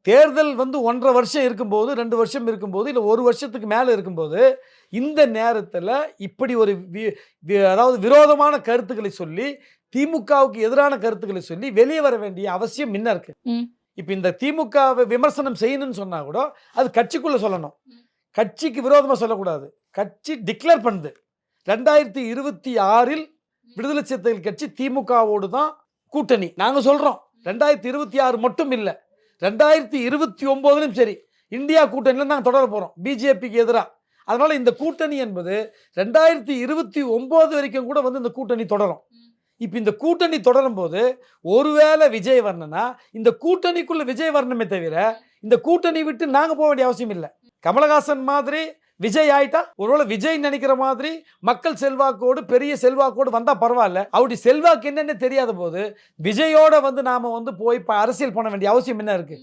தேர்தல் வந்து 1.5 வருஷம் இருக்கும்போது, 2 வருஷம் இருக்கும்போது, இல்ல 1 வருஷத்துக்கு மேல இருக்கும்போது, இந்த நேரத்தில இப்படி ஒரு வி வி அதாவது விரோதமான கருத்துக்களை சொல்லி, திமுகவுக்கு எதிரான கருத்துக்களை சொல்லி வெளிய வர வேண்டிய அவசியம் என்ன இருக்கு? ம். இப்ப இந்த திமுகவ விமர்சனம் செய்யணும்னு சொன்னா கூட, அது கட்சிக்குள்ள சொல்லணும். கட்சிக்கு விரோதமா சொல்லக்கூடாது. கட்சி டிக்ளேர் பண்ணுது. 2026ல் விடுதலை சிறுத்தைகள் கட்சி திமுகவோடு தான் கூட்டணி. நாங்க சொல்றோம். 2026 மட்டும் இல்ல. 2029லும் சரி. இந்தியா கூட்டணியில நாங்க தொடர போறோம். பிஜேபிக்கு எதிரா. அதனால இந்த கூட்டணி என்பது 2029 வரைக்கும் கூட வந்து இந்த கூட்டணி தொடரும். இப்ப இந்த கூட்டணி தொடரும்போது, ஒருவேளை விஜய் வரணும்னா, இந்த கூட்டணிக்குள்ள விஜய் வரணுமே தவிர, இந்த கூட்டணி விட்டு நாங்க போ வேண்டிய அவசியம் இல்ல. கமலஹாசன் மாதிரி விஜய் ஆயிட்டா, ஒருவேளை விஜய் நெனைக்கிற மாதிரி மக்கள் செல்வாக்கோடு, பெரிய செல்வாக்கோடு வந்தா பரவால்ல. அவருடைய செல்வாக்கு என்னன்னு தெரியாத போது, விஜயோட வந்து நாம வந்து போய் அரசியல் பண்ண வேண்டிய அவசியம் என்ன இருக்கு?